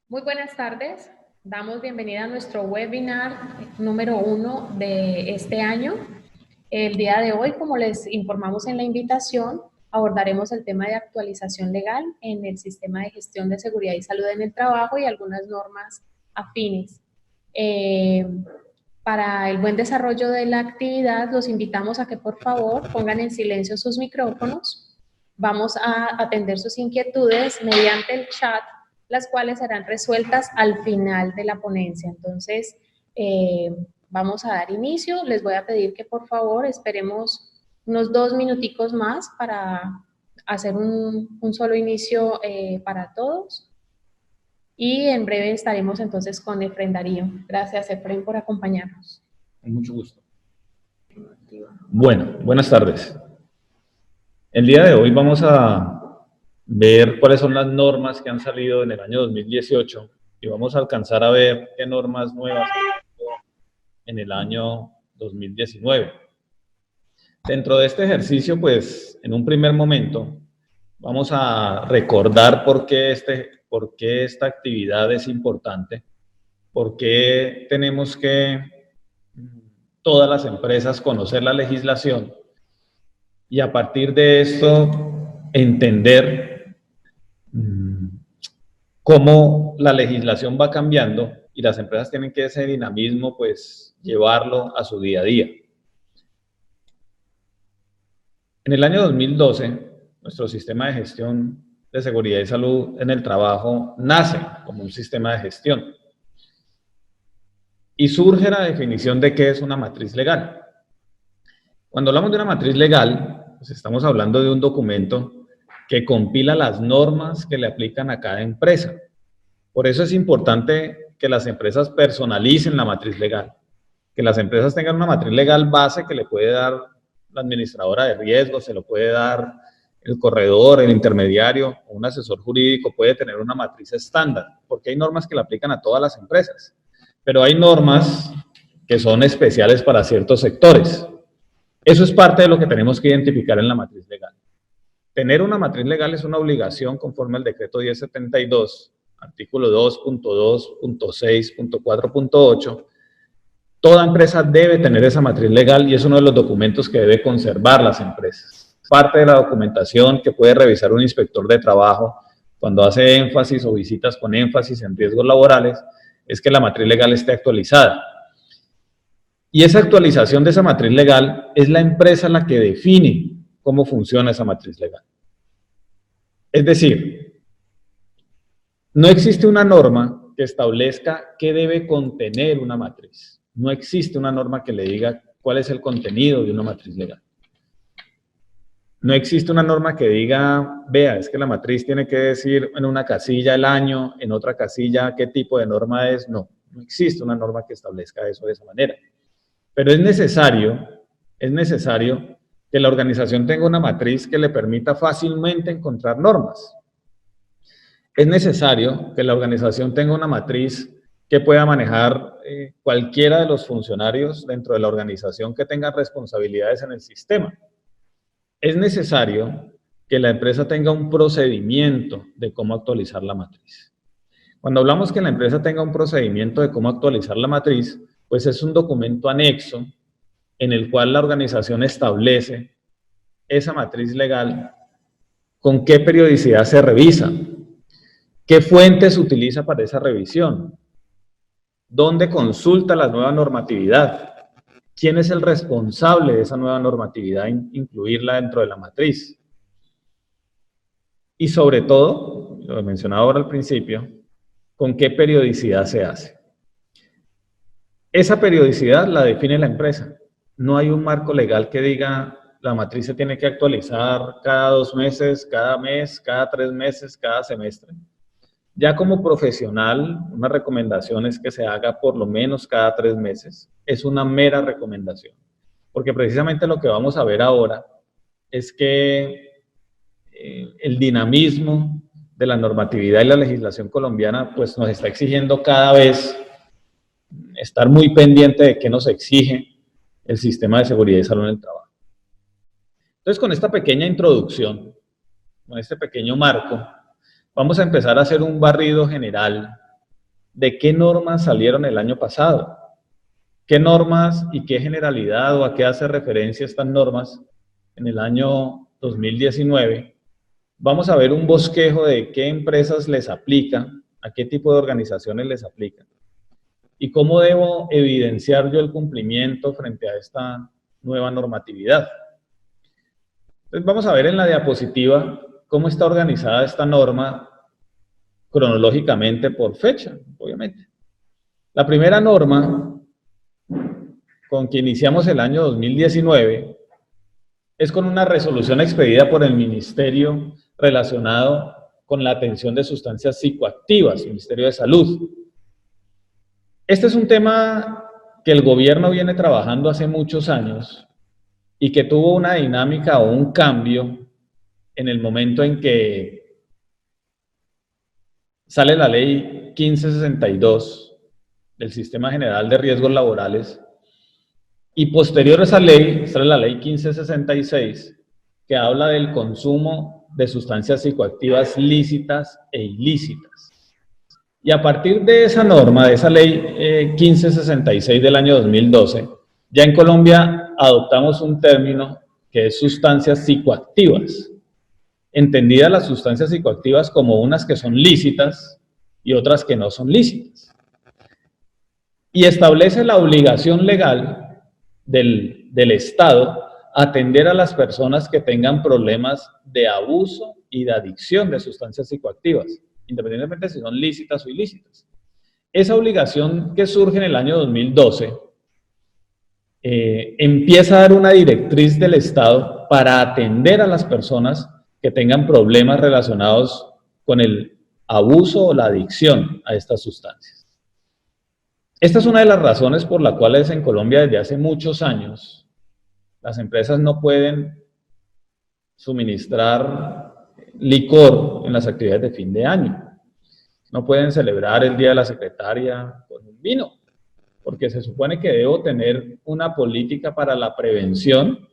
Muy buenas tardes. Damos bienvenida a nuestro webinar número 1 de este año. El día de hoy, como les informamos en la invitación, abordaremos el tema de actualización legal en el sistema de gestión de seguridad y salud en el trabajo y algunas normas afines. Para el buen desarrollo de la actividad, los invitamos a que por favor pongan en silencio sus micrófonos. Vamos a atender sus inquietudes mediante el chat, las cuales serán resueltas al final de la ponencia. Entonces, vamos a dar inicio. Les voy a pedir que por favor esperemos unos 2 minuticos más para hacer un solo inicio para todos. Y en breve estaremos entonces con Efren Darío. Gracias, Efren, por acompañarnos. Con mucho gusto. Bueno, buenas tardes. El día de hoy vamos a ver cuáles son las normas que han salido en el año 2018 y vamos a alcanzar a ver qué normas nuevas en el año 2019. Dentro de este ejercicio, pues, en un primer momento, vamos a recordar por qué esta actividad es importante, por qué tenemos que todas las empresas conocer la legislación y a partir de esto entender cómo la legislación va cambiando y las empresas tienen que ese dinamismo pues llevarlo a su día a día. En el año 2012, nuestro sistema de gestión de seguridad y salud en el trabajo nace como un sistema de gestión. Y surge la definición de qué es una matriz legal. Cuando hablamos de una matriz legal, pues estamos hablando de un documento que compila las normas que le aplican a cada empresa. Por eso es importante que las empresas personalicen la matriz legal, que las empresas tengan una matriz legal base que le puede dar la administradora de riesgos, se lo puede dar el corredor, el intermediario, o un asesor jurídico puede tener una matriz estándar, porque hay normas que le aplican a todas las empresas, pero hay normas que son especiales para ciertos sectores. Eso es parte de lo que tenemos que identificar en la matriz legal. Tener una matriz legal es una obligación conforme al decreto 1072, artículo 2.2.6.4.8. Toda empresa debe tener esa matriz legal y es uno de los documentos que debe conservar las empresas. Parte de la documentación que puede revisar un inspector de trabajo cuando hace énfasis o visitas con énfasis en riesgos laborales es que la matriz legal esté actualizada. Y esa actualización de esa matriz legal es la empresa la que define cómo funciona esa matriz legal. Es decir, no existe una norma que establezca qué debe contener una matriz. No existe una norma que le diga cuál es el contenido de una matriz legal. No existe una norma que diga, vea, es que la matriz tiene que decir en una casilla el año, en otra casilla qué tipo de norma es. No, no existe una norma que establezca eso de esa manera. Pero es necesario que la organización tenga una matriz que le permita fácilmente encontrar normas. Es necesario que la organización tenga una matriz que pueda manejar cualquiera de los funcionarios dentro de la organización que tengan responsabilidades en el sistema. Es necesario que la empresa tenga un procedimiento de cómo actualizar la matriz. Cuando hablamos que la empresa tenga un procedimiento de cómo actualizar la matriz, pues es un documento anexo en el cual la organización establece esa matriz legal, con qué periodicidad se revisa, qué fuentes utiliza para esa revisión, dónde consulta la nueva normatividad, quién es el responsable de esa nueva normatividad, incluirla dentro de la matriz. Y sobre todo, lo mencionaba ahora al principio, con qué periodicidad se hace. Esa periodicidad la define la empresa. No hay un marco legal que diga la matriz se tiene que actualizar cada 2 meses, cada mes, cada 3 meses, cada semestre. Ya como profesional, una recomendación es que se haga por lo menos cada 3 meses. Es una mera recomendación. Porque precisamente lo que vamos a ver ahora es que el dinamismo de la normatividad y la legislación colombiana pues nos está exigiendo cada vez estar muy pendiente de qué nos exige el sistema de seguridad y salud en el trabajo. Entonces, con esta pequeña introducción, con este pequeño marco, vamos a empezar a hacer un barrido general de qué normas salieron el año pasado, qué normas y qué generalidad o a qué hace referencia estas normas en el año 2019. Vamos a ver un bosquejo de qué empresas les aplican, a qué tipo de organizaciones les aplican y cómo debo evidenciar yo el cumplimiento frente a esta nueva normatividad. Entonces vamos a ver en la diapositiva cómo está organizada esta norma cronológicamente por fecha, obviamente. La primera norma con que iniciamos el año 2019 es con una resolución expedida por el Ministerio relacionado con la atención de sustancias psicoactivas, el Ministerio de Salud. Este es un tema que el gobierno viene trabajando hace muchos años y que tuvo una dinámica o un cambio en el momento en que sale la ley 1562 del Sistema General de Riesgos Laborales y posterior a esa ley sale la ley 1566 que habla del consumo de sustancias psicoactivas lícitas e ilícitas. Y a partir de esa norma, de esa ley 1566 del año 2012, ya en Colombia adoptamos un término que es sustancias psicoactivas. Entendidas las sustancias psicoactivas como unas que son lícitas y otras que no son lícitas. Y establece la obligación legal del Estado atender a las personas que tengan problemas de abuso y de adicción de sustancias psicoactivas, independientemente si son lícitas o ilícitas. Esa obligación que surge en el año 2012 empieza a dar una directriz del Estado para atender a las personas que tengan problemas relacionados con el abuso o la adicción a estas sustancias. Esta es una de las razones por las cuales en Colombia desde hace muchos años las empresas no pueden suministrar licor en las actividades de fin de año. No pueden celebrar el Día de la Secretaria con un vino, porque se supone que debo tener una política para la prevención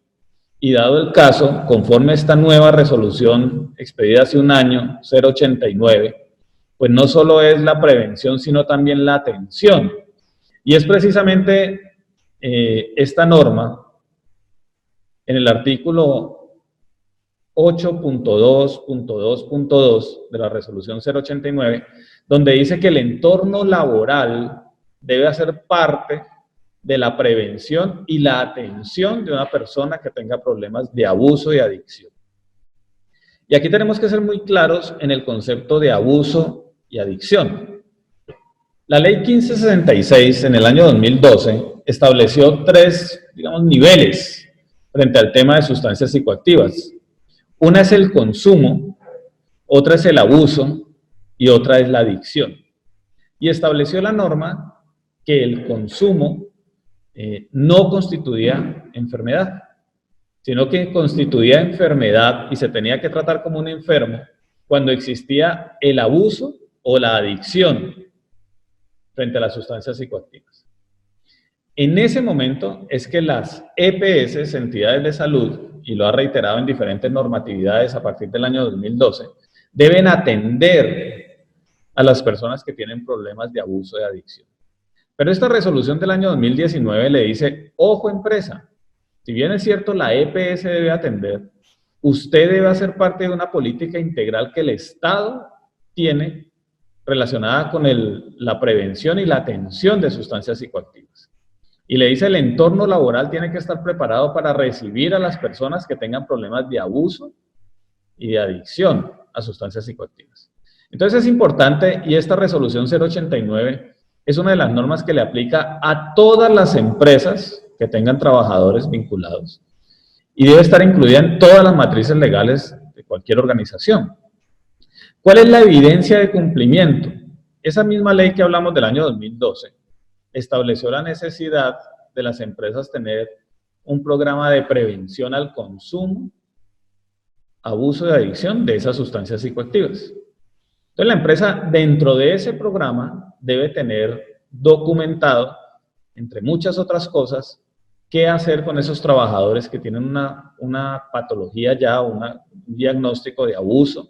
y dado el caso, conforme a esta nueva resolución expedida hace un año, 089, pues no solo es la prevención, sino también la atención. Y es precisamente esta norma, en el artículo 8.2.2.2 de la resolución 089, donde dice que el entorno laboral debe hacer parte de la prevención y la atención de una persona que tenga problemas de abuso y adicción. Y aquí tenemos que ser muy claros en el concepto de abuso y adicción. La ley 1566 en el año 2012 estableció tres, niveles frente al tema de sustancias psicoactivas. Una es el consumo, otra es el abuso y otra es la adicción. Y estableció la norma que el consumo no constituía enfermedad, sino que constituía enfermedad y se tenía que tratar como un enfermo cuando existía el abuso o la adicción frente a las sustancias psicoactivas. En ese momento es que las EPS, entidades de salud, y lo ha reiterado en diferentes normatividades a partir del año 2012, deben atender a las personas que tienen problemas de abuso de adicción. Pero esta resolución del año 2019 le dice, ojo empresa, si bien es cierto la EPS debe atender, usted debe hacer parte de una política integral que el Estado tiene relacionada con la prevención y la atención de sustancias psicoactivas. Y le dice, el entorno laboral tiene que estar preparado para recibir a las personas que tengan problemas de abuso y de adicción a sustancias psicoactivas. Entonces es importante, y esta resolución 089 es una de las normas que le aplica a todas las empresas que tengan trabajadores vinculados y debe estar incluida en todas las matrices legales de cualquier organización. ¿Cuál es la evidencia de cumplimiento? Esa misma ley que hablamos del año 2012 estableció la necesidad de las empresas tener un programa de prevención al consumo, abuso y adicción de esas sustancias psicoactivas. Entonces la empresa dentro de ese programa debe tener documentado, entre muchas otras cosas, qué hacer con esos trabajadores que tienen una patología ya, un diagnóstico de abuso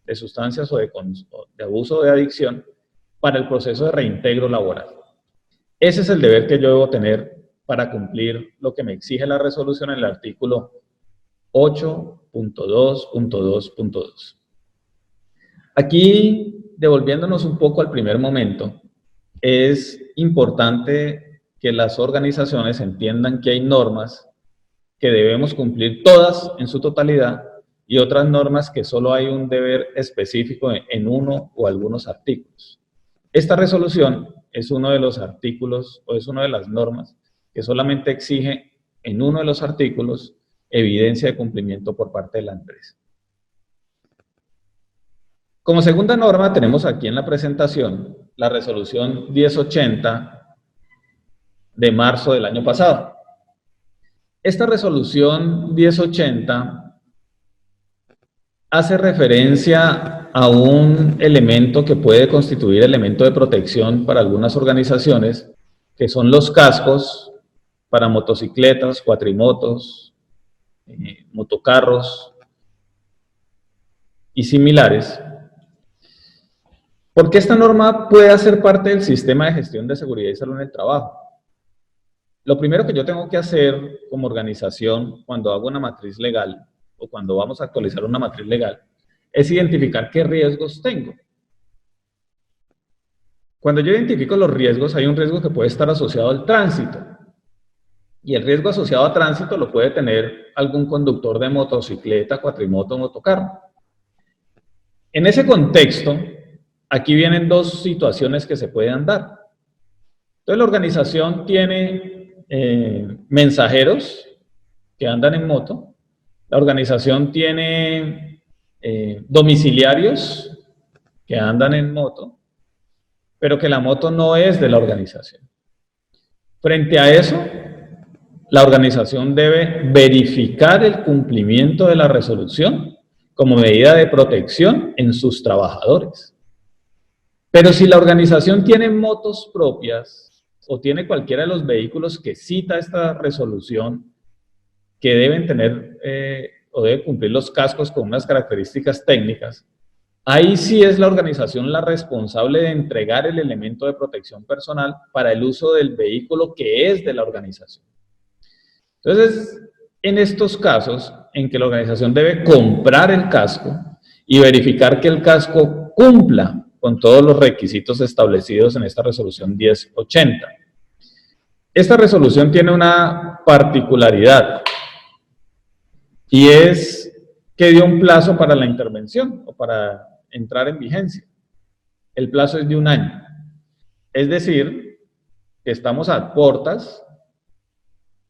de sustancias o de abuso o de adicción, para el proceso de reintegro laboral. Ese es el deber que yo debo tener para cumplir lo que me exige la resolución en el artículo 8.2.2.2. Aquí, devolviéndonos un poco al primer momento, es importante que las organizaciones entiendan que hay normas que debemos cumplir todas en su totalidad y otras normas que solo hay un deber específico en uno o algunos artículos. Esta resolución es uno de los artículos o es una de las normas que solamente exige en uno de los artículos evidencia de cumplimiento por parte de la empresa. Como segunda norma tenemos aquí en la presentación la resolución 1080 de marzo del año pasado. Esta resolución 1080 hace referencia a un elemento que puede constituir elemento de protección para algunas organizaciones, que son los cascos para motocicletas, cuatrimotos, motocarros y similares. ¿Por qué esta norma puede hacer parte del sistema de gestión de seguridad y salud en el trabajo? Lo primero que yo tengo que hacer como organización cuando hago una matriz legal o cuando vamos a actualizar una matriz legal es identificar qué riesgos tengo. Cuando yo identifico los riesgos, hay un riesgo que puede estar asociado al tránsito. Y el riesgo asociado a tránsito lo puede tener algún conductor de motocicleta, cuatrimoto o motocarro. En ese contexto, aquí vienen dos situaciones que se pueden dar. Entonces la organización tiene mensajeros que andan en moto, la organización tiene domiciliarios que andan en moto, pero que la moto no es de la organización. Frente a eso, la organización debe verificar el cumplimiento de la resolución como medida de protección en sus trabajadores. Pero si la organización tiene motos propias o tiene cualquiera de los vehículos que cita esta resolución, que deben tener o deben cumplir los cascos con unas características técnicas, ahí sí es la organización la responsable de entregar el elemento de protección personal para el uso del vehículo que es de la organización. Entonces, en estos casos en que la organización debe comprar el casco y verificar que el casco cumpla con todos los requisitos establecidos en esta resolución 1080. Esta resolución tiene una particularidad y es que dio un plazo para la intervención o para entrar en vigencia. El plazo es de 1 año. Es decir, que estamos a puertas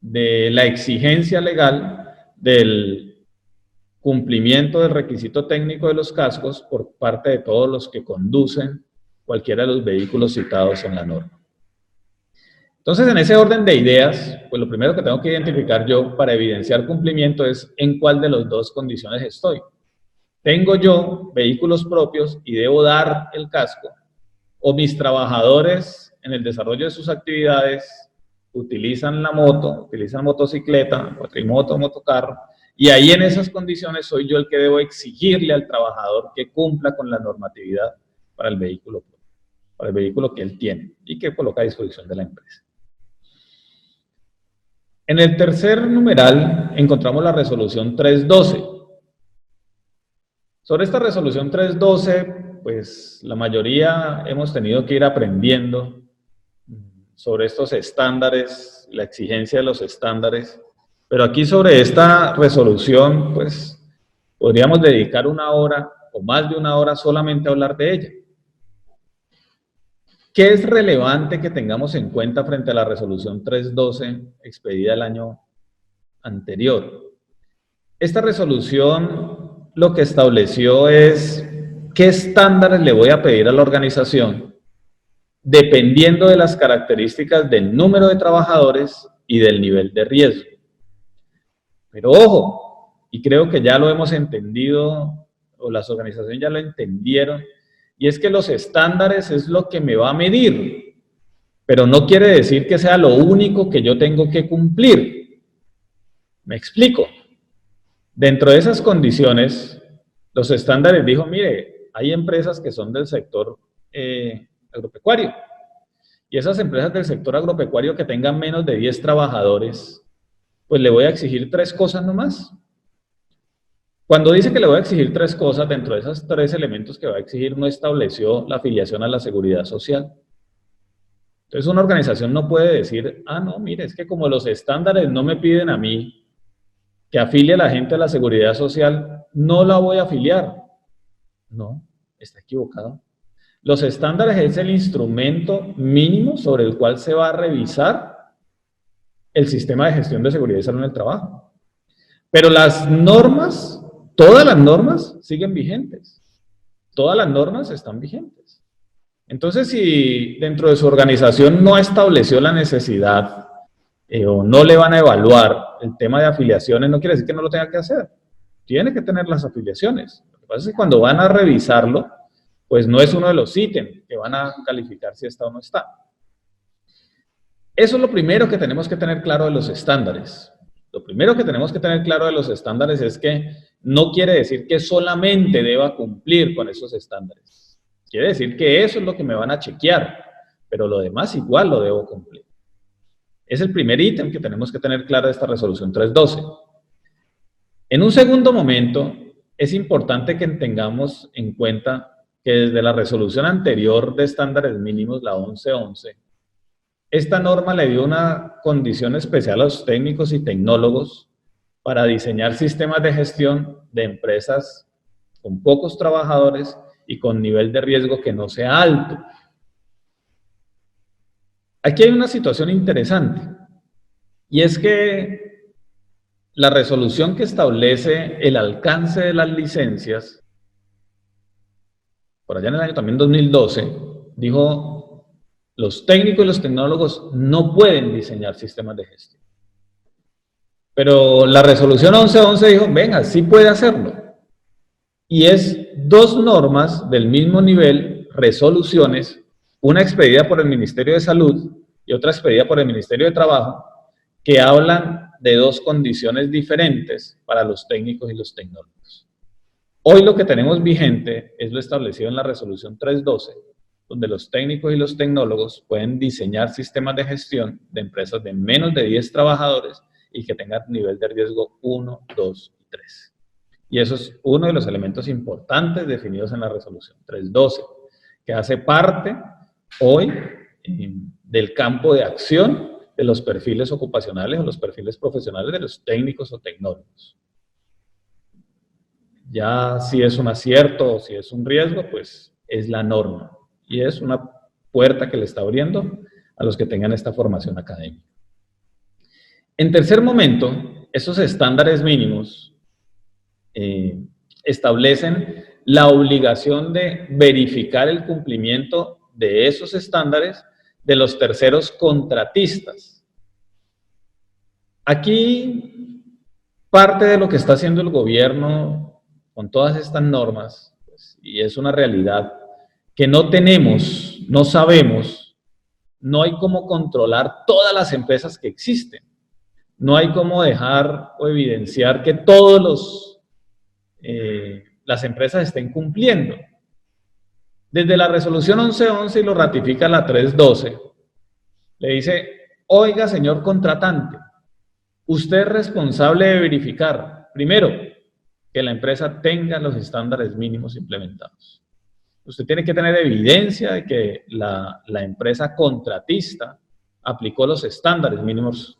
de la exigencia legal del cumplimiento del requisito técnico de los cascos por parte de todos los que conducen cualquiera de los vehículos citados en la norma. Entonces, en ese orden de ideas, pues lo primero que tengo que identificar yo para evidenciar cumplimiento es en cuál de las dos condiciones estoy. ¿Tengo yo vehículos propios y debo dar el casco? ¿O mis trabajadores en el desarrollo de sus actividades utilizan la moto, utilizan motocicleta, cuatrimoto, motocarro? Y ahí en esas condiciones soy yo el que debo exigirle al trabajador que cumpla con la normatividad para el vehículo que él tiene y que coloca a disposición de la empresa. En el tercer numeral encontramos la resolución 312. Sobre esta resolución 312, pues la mayoría hemos tenido que ir aprendiendo sobre estos estándares, la exigencia de los estándares, pero aquí sobre esta resolución, pues podríamos dedicar 1 hora o más de 1 hora solamente a hablar de ella. ¿Qué es relevante que tengamos en cuenta frente a la resolución 312 expedida el año anterior? Esta resolución lo que estableció es qué estándares le voy a pedir a la organización dependiendo de las características del número de trabajadores y del nivel de riesgo. Pero ojo, y creo que ya lo hemos entendido, o las organizaciones ya lo entendieron, y es que los estándares es lo que me va a medir, pero no quiere decir que sea lo único que yo tengo que cumplir. ¿Me explico? Dentro de esas condiciones, los estándares dijo, mire, hay empresas que son del sector agropecuario. Y esas empresas del sector agropecuario que tengan menos de 10 trabajadores, pues le voy a exigir 3 cosas nomás. Cuando dice que le voy a exigir 3 cosas, dentro de esos 3 elementos que va a exigir, no estableció la afiliación a la seguridad social. Entonces una organización no puede decir, ah, no, mire, es que como los estándares no me piden a mí que afilie a la gente a la seguridad social, no la voy a afiliar. No, está equivocado. Los estándares es el instrumento mínimo sobre el cual se va a revisar el sistema de gestión de seguridad y salud en el trabajo. Pero las normas, todas las normas siguen vigentes. Todas las normas están vigentes. Entonces, si dentro de su organización no estableció la necesidad o no le van a evaluar el tema de afiliaciones, no quiere decir que no lo tenga que hacer. Tiene que tener las afiliaciones. Lo que pasa es que cuando van a revisarlo, pues no es uno de los ítems que van a calificar si está o no está. Eso es lo primero que tenemos que tener claro de los estándares. Lo primero que tenemos que tener claro de los estándares es que no quiere decir que solamente deba cumplir con esos estándares. Quiere decir que eso es lo que me van a chequear, pero lo demás igual lo debo cumplir. Es el primer ítem que tenemos que tener claro de esta resolución 312. En un segundo momento, es importante que tengamos en cuenta que desde la resolución anterior de estándares mínimos, la 1111, esta norma le dio una condición especial a los técnicos y tecnólogos para diseñar sistemas de gestión de empresas con pocos trabajadores y con nivel de riesgo que no sea alto. Aquí hay una situación interesante, y es que la resolución que establece el alcance de las licencias, por allá en el año también 2012, dijo, los técnicos y los tecnólogos no pueden diseñar sistemas de gestión. Pero la resolución 1111 dijo, venga, sí puede hacerlo. Y es 2 normas del mismo nivel, resoluciones, una expedida por el Ministerio de Salud y otra expedida por el Ministerio de Trabajo, que hablan de 2 condiciones diferentes para los técnicos y los tecnólogos. Hoy lo que tenemos vigente es lo establecido en la resolución 312, donde los técnicos y los tecnólogos pueden diseñar sistemas de gestión de empresas de menos de 10 trabajadores y que tengan nivel de riesgo 1, 2 y 3. Y eso es uno de los elementos importantes definidos en la resolución 312, que hace parte hoy del campo de acción de los perfiles ocupacionales o los perfiles profesionales de los técnicos o tecnólogos. Ya si es un acierto o si es un riesgo, pues es la norma. Y es una puerta que le está abriendo a los que tengan esta formación académica. En tercer momento, esos estándares mínimos establecen la obligación de verificar el cumplimiento de esos estándares de los terceros contratistas. Aquí, parte de lo que está haciendo el gobierno con todas estas normas, pues, y es una realidad, que no tenemos, no sabemos, no hay cómo controlar todas las empresas que existen. No hay cómo dejar o evidenciar que todos las empresas estén cumpliendo. Desde la resolución 1111 y lo ratifica la 312, le dice, oiga señor contratante, usted es responsable de verificar, primero, que la empresa tenga los estándares mínimos implementados. Usted tiene que tener evidencia de que la empresa contratista aplicó los estándares mínimos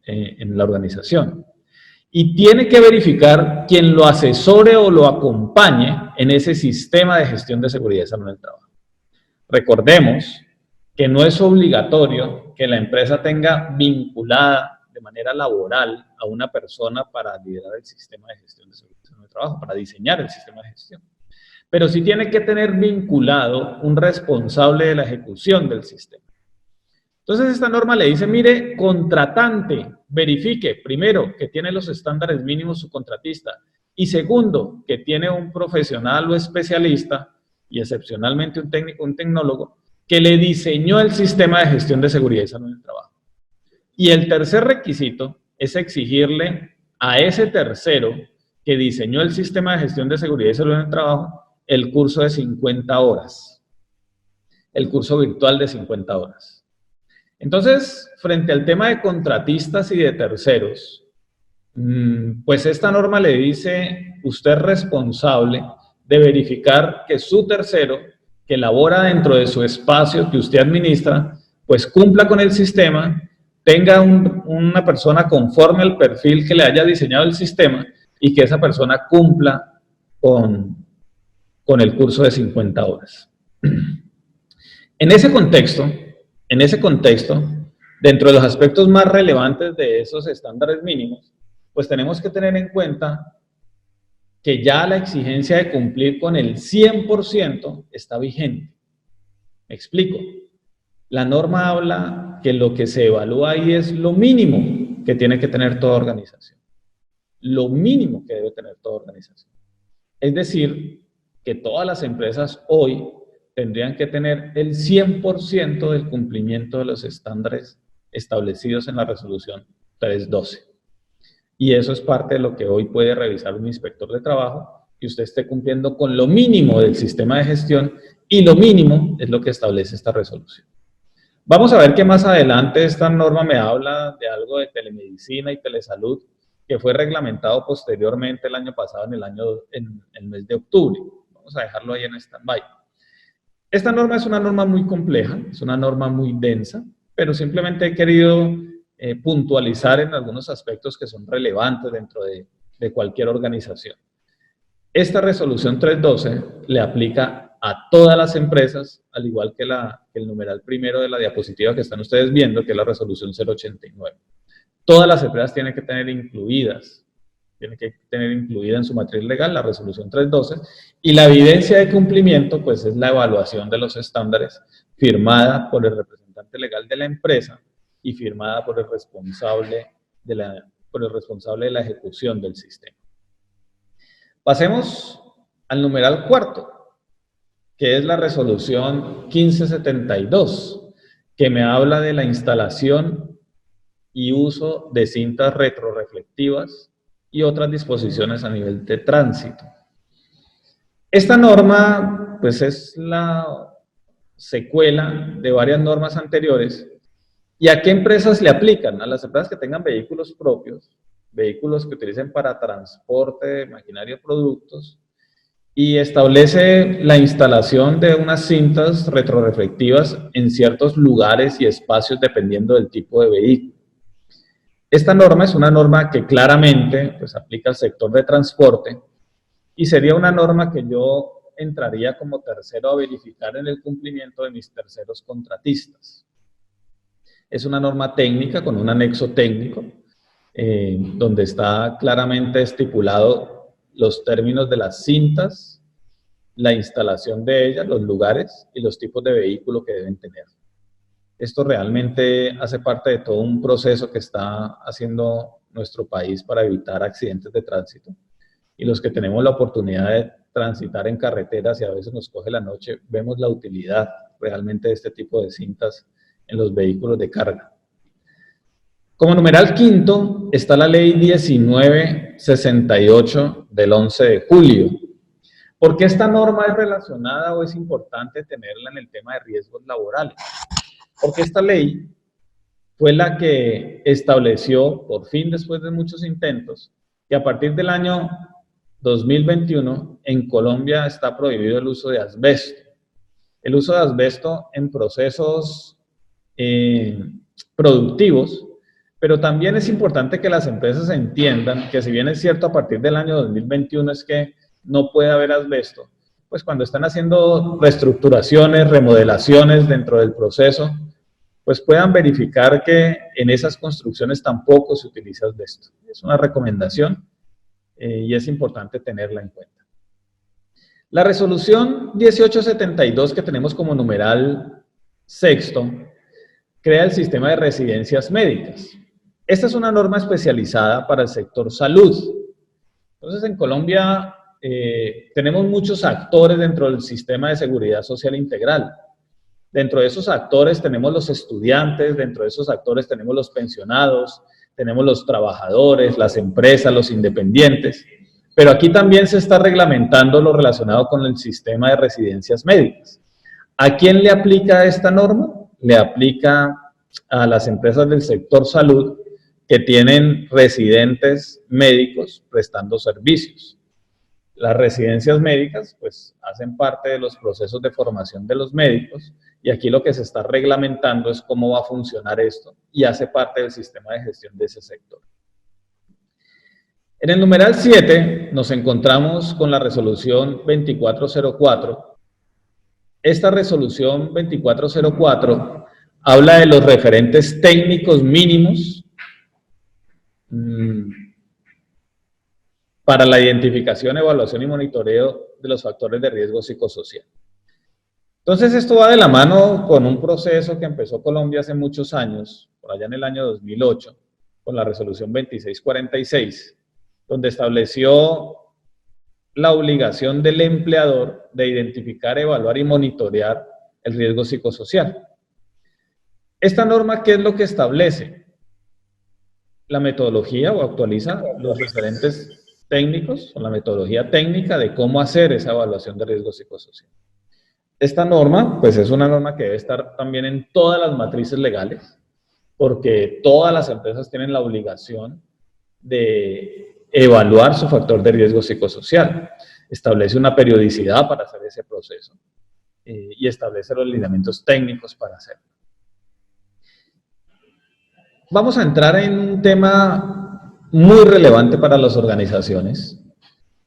en la organización. Y tiene que verificar quien lo asesore o lo acompañe en ese sistema de gestión de seguridad y salud en el trabajo. Recordemos que no es obligatorio que la empresa tenga vinculada de manera laboral a una persona para liderar el sistema de gestión de seguridad y salud en el trabajo, para diseñar el sistema de gestión. Pero sí tiene que tener vinculado un responsable de la ejecución del sistema. Entonces esta norma le dice, mire, contratante, verifique, primero, que tiene los estándares mínimos su contratista, y segundo, que tiene un profesional o especialista, y excepcionalmente un técnico, un tecnólogo, que le diseñó el sistema de gestión de seguridad y salud en el trabajo. Y el tercer requisito es exigirle a ese tercero que diseñó el sistema de gestión de seguridad y salud en el trabajo el curso de 50 horas. el curso virtual de 50 horas. Entonces, frente al tema de contratistas y de terceros, pues esta norma le dice, usted es responsable de verificar que su tercero, que labora dentro de su espacio que usted administra, pues cumpla con el sistema, tenga una persona conforme al perfil que le haya diseñado el sistema y que esa persona cumpla con el curso de 50 horas. En ese contexto, dentro de los aspectos más relevantes de esos estándares mínimos, pues tenemos que tener en cuenta que ya la exigencia de cumplir con el 100% está vigente. Me explico. La norma habla que lo que se evalúa ahí es lo mínimo que tiene que tener toda organización. Lo mínimo que debe tener toda organización. Es decir, que todas las empresas hoy tendrían que tener el 100% del cumplimiento de los estándares establecidos en la resolución 312. Y eso es parte de lo que hoy puede revisar un inspector de trabajo, que usted esté cumpliendo con lo mínimo del sistema de gestión, y lo mínimo es lo que establece esta resolución. Vamos a ver que más adelante esta norma me habla de algo de telemedicina y telesalud, que fue reglamentado posteriormente el año pasado, en el mes de octubre. Vamos a dejarlo ahí en stand-by. Esta norma es una norma muy compleja, es una norma muy densa, pero simplemente he querido puntualizar en algunos aspectos que son relevantes dentro de cualquier organización. Esta resolución 312 le aplica a todas las empresas, al igual que el numeral primero de la diapositiva que están ustedes viendo, que es la resolución 089. Todas las empresas tienen que tener incluida en su matriz legal la resolución 312, y la evidencia de cumplimiento pues es la evaluación de los estándares firmada por el representante legal de la empresa y firmada por el responsable de la ejecución del sistema. Pasemos al numeral cuarto, que es la resolución 1572, que me habla de la instalación y uso de cintas retroreflectivas y otras disposiciones a nivel de tránsito. Esta norma, pues, es la secuela de varias normas anteriores. ¿Y a qué empresas le aplican? A las empresas que tengan vehículos propios, vehículos que utilicen para transporte de maquinaria o productos, y establece la instalación de unas cintas retroreflectivas en ciertos lugares y espacios dependiendo del tipo de vehículo. Esta norma es una norma que claramente pues, aplica al sector de transporte, y sería una norma que yo entraría como tercero a verificar en el cumplimiento de mis terceros contratistas. Es una norma técnica con un anexo técnico, donde está claramente estipulado los términos de las cintas, la instalación de ellas, los lugares y los tipos de vehículo que deben tener. Esto realmente hace parte de todo un proceso que está haciendo nuestro país para evitar accidentes de tránsito. Y los que tenemos la oportunidad de transitar en carreteras y a veces nos coge la noche, vemos la utilidad realmente de este tipo de cintas en los vehículos de carga. Como numeral quinto está la ley 1968 del 11 de julio. ¿Por qué esta norma es relacionada o es importante tenerla en el tema de riesgos laborales? Porque esta ley fue la que estableció, por fin después de muchos intentos, que a partir del año 2021 en Colombia está prohibido el uso de asbesto. El uso de asbesto en procesos productivos, pero también es importante que las empresas entiendan que si bien es cierto a partir del año 2021 es que no puede haber asbesto, pues cuando están haciendo reestructuraciones, remodelaciones dentro del proceso, pues puedan verificar que en esas construcciones tampoco se utiliza asbesto. Es una recomendación y es importante tenerla en cuenta. La resolución 1872 que tenemos como numeral sexto crea el sistema de residencias médicas. Esta es una norma especializada para el sector salud. Entonces, en Colombia tenemos muchos actores dentro del sistema de seguridad social integral. Dentro de esos actores tenemos los estudiantes, dentro de esos actores tenemos los pensionados, tenemos los trabajadores, las empresas, los independientes. Pero aquí también se está reglamentando lo relacionado con el sistema de residencias médicas. ¿A quién le aplica esta norma? Le aplica a las empresas del sector salud que tienen residentes médicos prestando servicios. Las residencias médicas, pues, hacen parte de los procesos de formación de los médicos, y aquí lo que se está reglamentando es cómo va a funcionar esto, y hace parte del sistema de gestión de ese sector. En el numeral 7 nos encontramos con la resolución 2404. Esta resolución 2404 habla de los referentes técnicos mínimos para la identificación, evaluación y monitoreo de los factores de riesgo psicosocial. Entonces, esto va de la mano con un proceso que empezó Colombia hace muchos años, por allá en el año 2008, con la resolución 2646, donde estableció la obligación del empleador de identificar, evaluar y monitorear el riesgo psicosocial. Esta norma, ¿qué es lo que establece? La metodología, o actualiza los referentes técnicos, o la metodología técnica de cómo hacer esa evaluación de riesgo psicosocial. Esta norma, pues es una norma que debe estar también en todas las matrices legales, porque todas las empresas tienen la obligación de evaluar su factor de riesgo psicosocial. Establece una periodicidad para hacer ese proceso y establece los lineamientos técnicos para hacerlo. Vamos a entrar en un tema muy relevante para las organizaciones,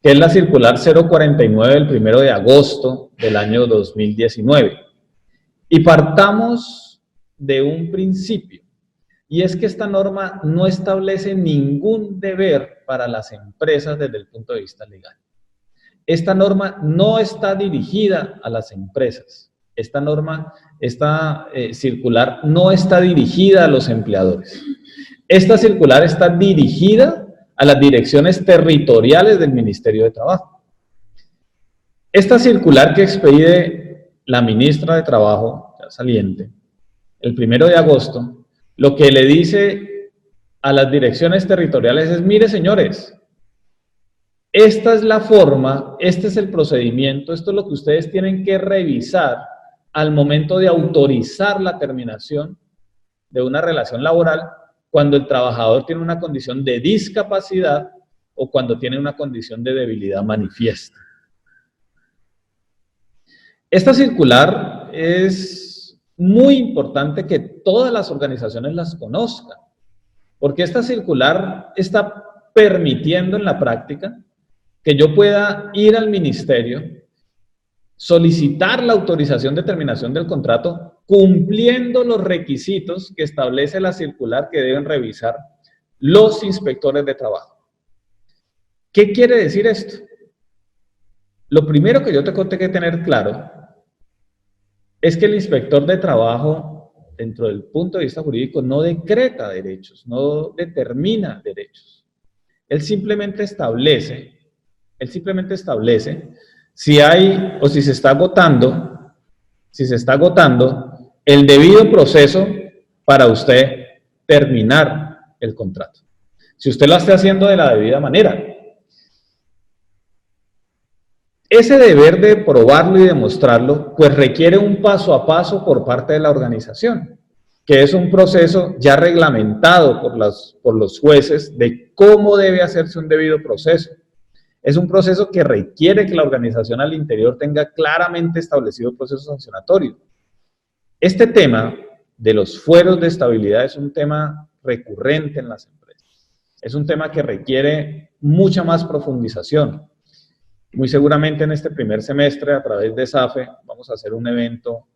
que es la circular 049 del 1 de agosto del año 2019. Y partamos de un principio, y es que esta norma no establece ningún deber para las empresas desde el punto de vista legal. Esta norma no está dirigida a las empresas. Esta norma, esta circular no está dirigida a los empleadores. Esta circular está dirigida a las direcciones territoriales del Ministerio de Trabajo. Esta circular que expide la ministra de Trabajo, ya saliente, el 1 de agosto, lo que le dice a las direcciones territoriales es: mire, señores, esta es la forma, este es el procedimiento, esto es lo que ustedes tienen que revisar al momento de autorizar la terminación de una relación laboral cuando el trabajador tiene una condición de discapacidad o cuando tiene una condición de debilidad manifiesta. Esta circular es muy importante que todas las organizaciones las conozcan, porque esta circular está permitiendo en la práctica que yo pueda ir al ministerio, solicitar la autorización de terminación del contrato, cumpliendo los requisitos que establece la circular que deben revisar los inspectores de trabajo. ¿Qué quiere decir esto? Lo primero que yo tengo que tener claro es que el inspector de trabajo, dentro del punto de vista jurídico, no decreta derechos, no determina derechos. Él simplemente establece si hay o si se está agotando el debido proceso para usted terminar el contrato. Si usted lo está haciendo de la debida manera. Ese deber de probarlo y demostrarlo, pues requiere un paso a paso por parte de la organización, que es un proceso ya reglamentado por los jueces de cómo debe hacerse un debido proceso. Es un proceso que requiere que la organización al interior tenga claramente establecido el proceso sancionatorio. Este tema de los fueros de estabilidad es un tema recurrente en las empresas. Es un tema que requiere mucha más profundización. Muy seguramente en este primer semestre, a través de SAFE, vamos a hacer un evento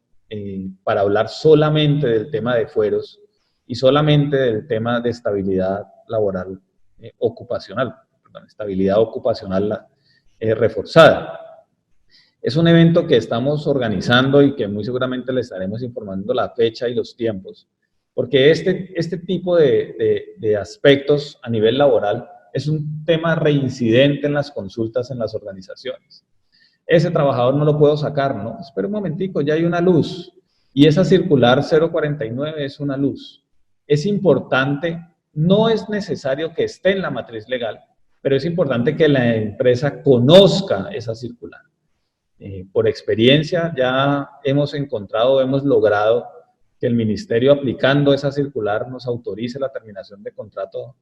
para hablar solamente del tema de fueros y solamente del tema de estabilidad laboral ocupacional. Estabilidad ocupacional reforzada. Es un evento que estamos organizando y que muy seguramente le estaremos informando la fecha y los tiempos, porque este tipo de aspectos a nivel laboral es un tema reincidente en las consultas en las organizaciones. Ese trabajador no lo puedo sacar, ¿no? Espera un momentico, ya hay una luz, y esa circular 049 es una luz. Es importante, no es necesario que esté en la matriz legal, pero es importante que la empresa conozca esa circular. Por experiencia ya hemos encontrado, hemos logrado que el ministerio, aplicando esa circular, nos autorice la terminación de contrato.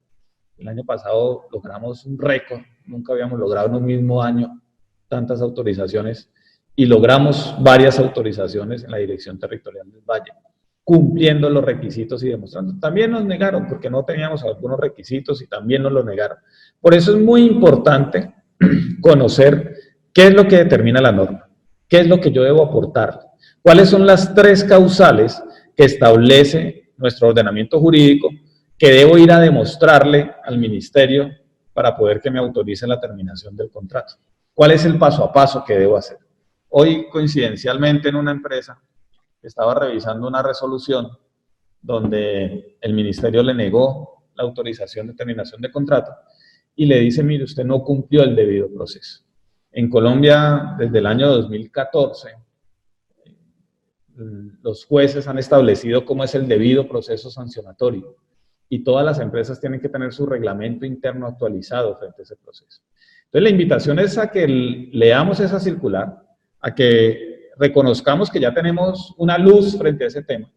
El año pasado logramos un récord, nunca habíamos logrado en un mismo año tantas autorizaciones, y logramos varias autorizaciones en la Dirección Territorial del Valle, cumpliendo los requisitos y demostrando. También nos negaron porque no teníamos algunos requisitos y también nos lo negaron. Por eso es muy importante conocer qué es lo que determina la norma, qué es lo que yo debo aportar, cuáles son las 3 causales que establece nuestro ordenamiento jurídico que debo ir a demostrarle al ministerio para poder que me autorice la terminación del contrato. ¿Cuál es el paso a paso que debo hacer? Hoy, coincidencialmente, en una empresa, estaba revisando una resolución donde el ministerio le negó la autorización de terminación de contrato y le dice, mire, usted no cumplió el debido proceso. En Colombia, desde el año 2014, los jueces han establecido cómo es el debido proceso sancionatorio y todas las empresas tienen que tener su reglamento interno actualizado frente a ese proceso. Entonces, la invitación es a que leamos esa circular, a que reconozcamos que ya tenemos una luz frente a ese tema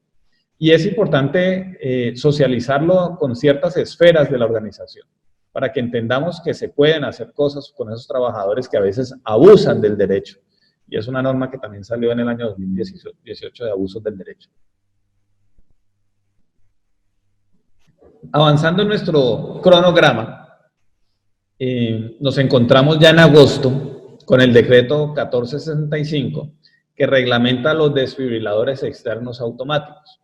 y es importante socializarlo con ciertas esferas de la organización para que entendamos que se pueden hacer cosas con esos trabajadores que a veces abusan del derecho. Y es una norma que también salió en el año 2018 de abusos del derecho. Avanzando en nuestro cronograma, nos encontramos ya en agosto con el decreto 1465 que reglamenta los desfibriladores externos automáticos.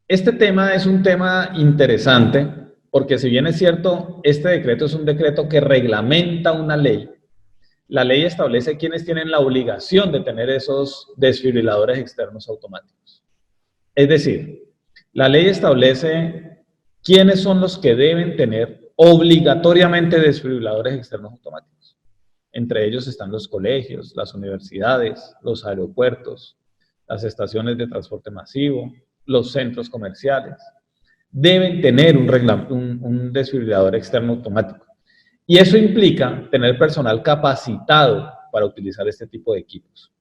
Este tema es un tema interesante porque, si bien es cierto, este decreto es un decreto que reglamenta una ley, la ley establece quiénes tienen la obligación de tener esos desfibriladores externos automáticos. Es decir, la ley establece quiénes son los que deben tener obligatoriamente desfibriladores externos automáticos. Entre ellos están los colegios, las universidades, los aeropuertos, las estaciones de transporte masivo, los centros comerciales. Deben tener un desfibrilador externo automático. Y eso implica tener personal capacitado para utilizar este tipo de equipos.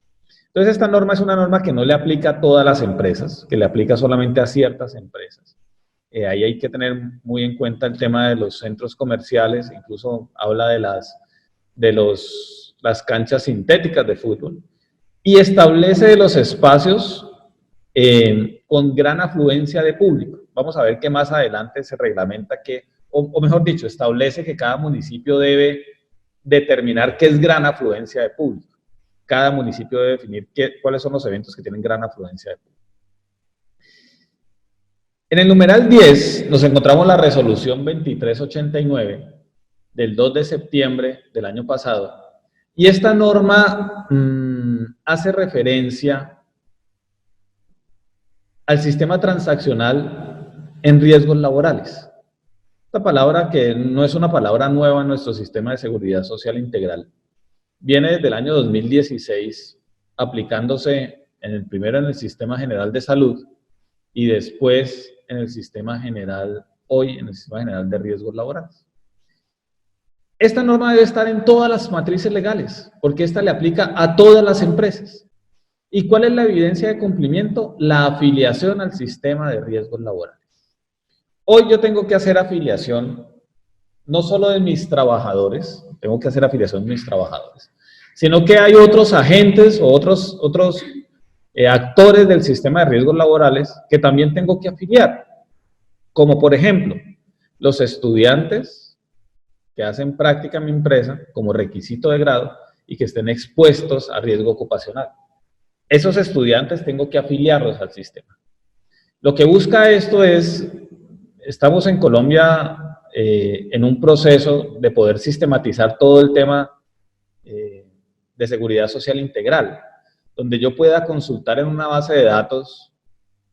Entonces, esta norma es una norma que no le aplica a todas las empresas, que le aplica solamente a ciertas empresas. Ahí hay que tener muy en cuenta el tema de los centros comerciales, incluso habla de las canchas sintéticas de fútbol, y establece los espacios con gran afluencia de público. Vamos a ver que más adelante se reglamenta que, o mejor dicho, establece que cada municipio debe determinar qué es gran afluencia de público. Cada municipio debe definir cuáles son los eventos que tienen gran afluencia de público. En el numeral 10 nos encontramos la resolución 2389 del 2 de septiembre del año pasado, y esta norma hace referencia al sistema transaccional en riesgos laborales. Esta palabra, que no es una palabra nueva en nuestro sistema de seguridad social integral, viene desde el año 2016 aplicándose primero en el Sistema General de Salud y después en el Sistema General, hoy en el Sistema General de Riesgos Laborales. Esta norma debe estar en todas las matrices legales, porque esta le aplica a todas las empresas. ¿Y cuál es la evidencia de cumplimiento? La afiliación al sistema de riesgos laborales. Hoy yo tengo que hacer afiliación no solo de mis trabajadores, tengo que hacer afiliación de mis trabajadores, sino que hay otros agentes o otros actores del sistema de riesgos laborales que también tengo que afiliar, como por ejemplo, los estudiantes que hacen práctica en mi empresa como requisito de grado y que estén expuestos a riesgo ocupacional. Esos estudiantes tengo que afiliarlos al sistema. Lo que busca esto es, estamos en Colombia en un proceso de poder sistematizar todo el tema de seguridad social integral, donde yo pueda consultar en una base de datos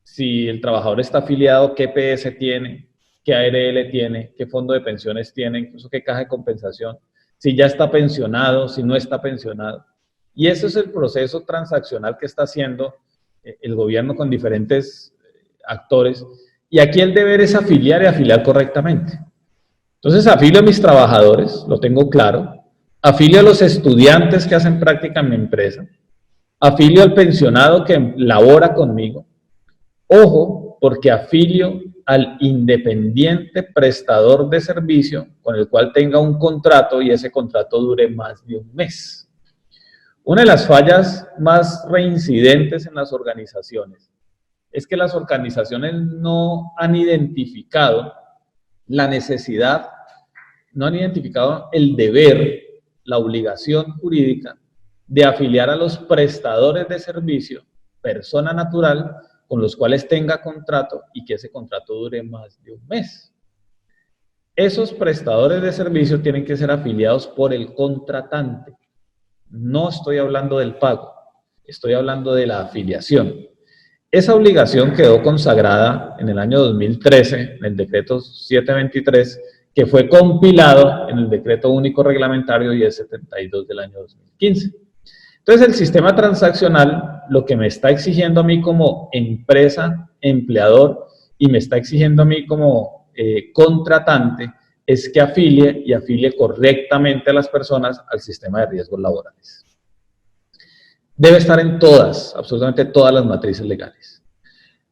si el trabajador está afiliado, qué PS tiene, qué ARL tiene, qué fondo de pensiones tiene, incluso qué caja de compensación, si ya está pensionado, si no está pensionado. Y ese es el proceso transaccional que está haciendo el gobierno con diferentes actores. Y aquí el deber es afiliar y afiliar correctamente. Entonces afilio a mis trabajadores, lo tengo claro, afilio a los estudiantes que hacen práctica en mi empresa, afilio al pensionado que labora conmigo. Ojo, porque afilio al independiente prestador de servicio con el cual tenga un contrato y ese contrato dure más de un mes. Una de las fallas más reincidentes en las organizaciones es que las organizaciones no han identificado la necesidad, no han identificado el deber, la obligación jurídica de afiliar a los prestadores de servicio, persona natural, con los cuales tenga contrato y que ese contrato dure más de un mes. Esos prestadores de servicio tienen que ser afiliados por el contratante. No estoy hablando del pago, estoy hablando de la afiliación. Esa obligación quedó consagrada en el año 2013, en el decreto 723, que fue compilado en el decreto único reglamentario 1072 del año 2015. Entonces, el sistema transaccional lo que me está exigiendo a mí como empresa, empleador, y me está exigiendo a mí como contratante, es que afilie y afilie correctamente a las personas al sistema de riesgos laborales. Debe estar en todas, absolutamente todas las matrices legales.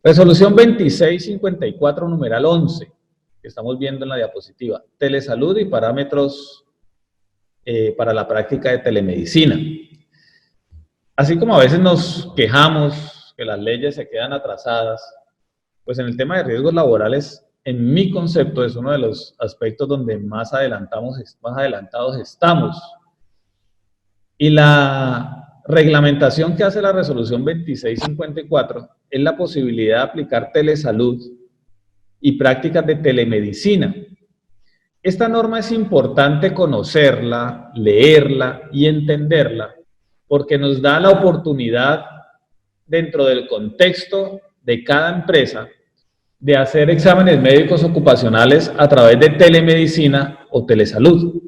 Resolución 2654, numeral 11, que estamos viendo en la diapositiva. Telesalud y parámetros para la práctica de telemedicina. Así como a veces nos quejamos que las leyes se quedan atrasadas, pues en el tema de riesgos laborales, en mi concepto, es uno de los aspectos donde más adelantados estamos. Y la reglamentación que hace la resolución 2654 es la posibilidad de aplicar telesalud y prácticas de telemedicina. Esta norma es importante conocerla, leerla y entenderla, porque nos da la oportunidad, dentro del contexto de cada empresa, de hacer exámenes médicos ocupacionales a través de telemedicina o telesalud.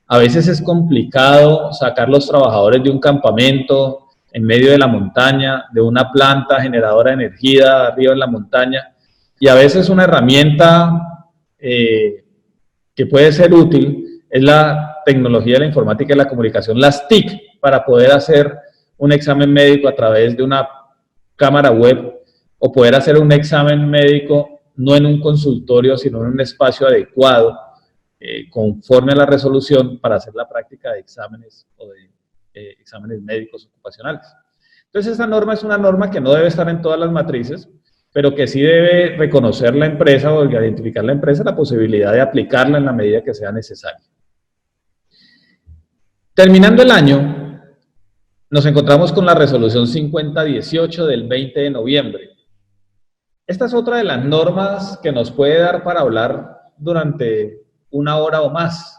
A veces es complicado sacar los trabajadores de un campamento en medio de la montaña, de una planta generadora de energía arriba en la montaña, y a veces una herramienta que puede ser útil es la tecnología de la informática y la comunicación, las TIC, para poder hacer un examen médico a través de una cámara web, o poder hacer un examen médico no en un consultorio, sino en un espacio adecuado, conforme a la resolución, para hacer la práctica de exámenes o de exámenes médicos ocupacionales. Entonces, esta norma es una norma que no debe estar en todas las matrices, pero que sí debe reconocer la empresa o identificar la empresa la posibilidad de aplicarla en la medida que sea necesaria. Terminando el año, nos encontramos con la resolución 5018 del 20 de noviembre. Esta es otra de las normas que nos puede dar para hablar durante una hora o más.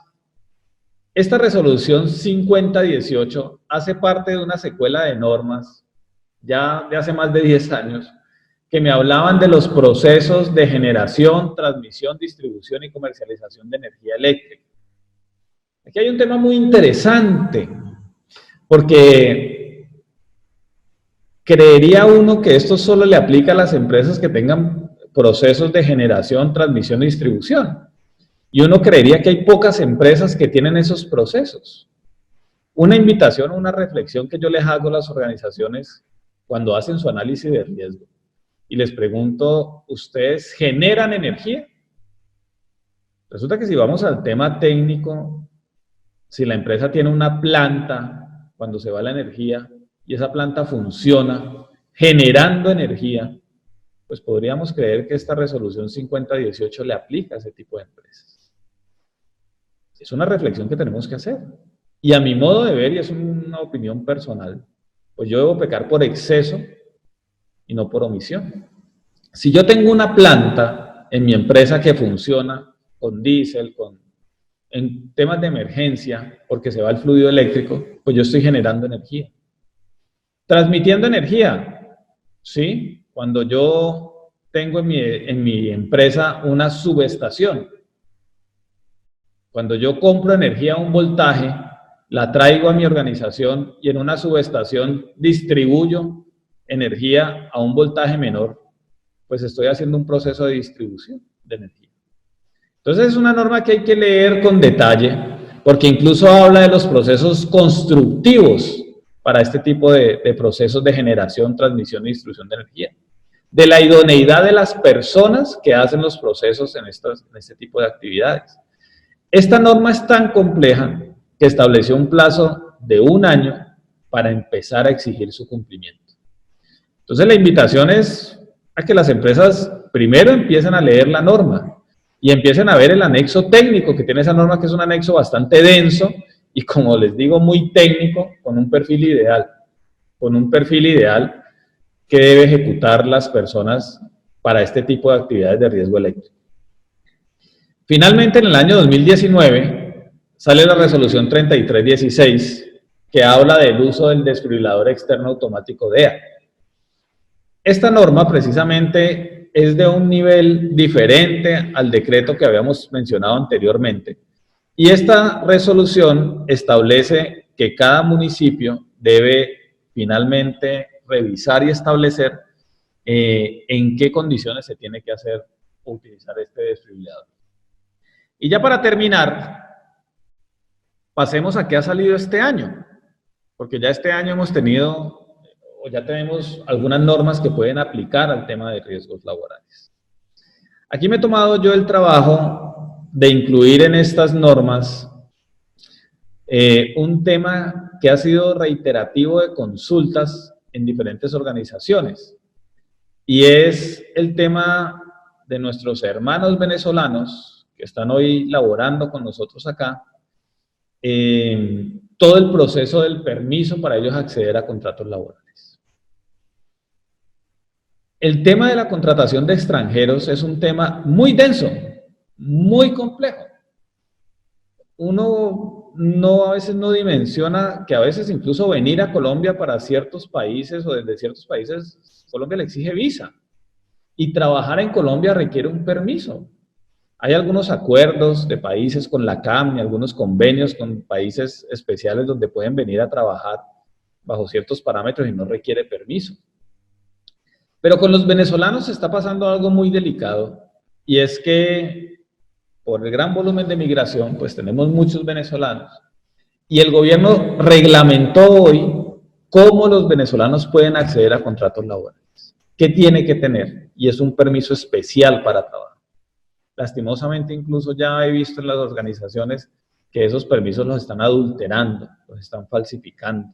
Esta resolución 5018 hace parte de una secuela de normas, ya de hace más de 10 años, que me hablaban de los procesos de generación, transmisión, distribución y comercialización de energía eléctrica. Aquí hay un tema muy interesante, porque creería uno que esto solo le aplica a las empresas que tengan procesos de generación, transmisión y distribución. Y uno creería que hay pocas empresas que tienen esos procesos. Una invitación o una reflexión que yo les hago a las organizaciones cuando hacen su análisis de riesgo. Y les pregunto, ¿ustedes generan energía? Resulta que si vamos al tema técnico, si la empresa tiene una planta, cuando se va la energía, y esa planta funciona generando energía, pues podríamos creer que esta resolución 5018 le aplica a ese tipo de empresas. Es una reflexión que tenemos que hacer. Y a mi modo de ver, y es una opinión personal, pues yo debo pecar por exceso y no por omisión. Si yo tengo una planta en mi empresa que funciona con diésel, en temas de emergencia, porque se va el fluido eléctrico, pues yo estoy generando energía. Transmitiendo energía, ¿sí? Cuando yo tengo en mi empresa una subestación, cuando yo compro energía a un voltaje, la traigo a mi organización y en una subestación distribuyo energía a un voltaje menor, pues estoy haciendo un proceso de distribución de energía. Entonces es una norma que hay que leer con detalle, porque incluso habla de los procesos constructivos para este tipo de procesos de generación, transmisión e distribución de energía, de la idoneidad de las personas que hacen los procesos en este tipo de actividades. Esta norma es tan compleja que estableció un plazo de 1 año para empezar a exigir su cumplimiento. Entonces la invitación es a que las empresas primero empiecen a leer la norma y empiecen a ver el anexo técnico que tiene esa norma, que es un anexo bastante denso y, como les digo, muy técnico, con un perfil ideal que debe ejecutar las personas para este tipo de actividades de riesgo eléctrico. Finalmente, en el año 2019, sale la resolución 3316, que habla del uso del desfibrilador externo automático DEA. Esta norma, precisamente, es de un nivel diferente al decreto que habíamos mencionado anteriormente. Y esta resolución establece que cada municipio debe finalmente revisar y establecer en qué condiciones se tiene que hacer o utilizar este desfibrilador. Y ya para terminar, pasemos a qué ha salido este año, porque ya este año hemos tenido, o ya tenemos algunas normas que pueden aplicar al tema de riesgos laborales. Aquí me he tomado yo el trabajo de incluir en estas normas un tema que ha sido reiterativo de consultas en diferentes organizaciones, y es el tema de nuestros hermanos venezolanos que están hoy laborando con nosotros acá, todo el proceso del permiso para ellos acceder a contratos laborales. El tema de la contratación de extranjeros es un tema muy denso, muy complejo. Uno a veces no dimensiona que a veces incluso venir a Colombia para ciertos países o desde ciertos países, Colombia le exige visa. Y trabajar en Colombia requiere un permiso. Hay algunos acuerdos de países con la CAM y algunos convenios con países especiales donde pueden venir a trabajar bajo ciertos parámetros y no requiere permiso. Pero con los venezolanos está pasando algo muy delicado, y es que por el gran volumen de migración, pues tenemos muchos venezolanos, y el gobierno reglamentó hoy cómo los venezolanos pueden acceder a contratos laborales. ¿Qué tiene que tener? Y es un permiso especial para trabajar. Lastimosamente, incluso ya he visto en las organizaciones que esos permisos los están adulterando, los están falsificando.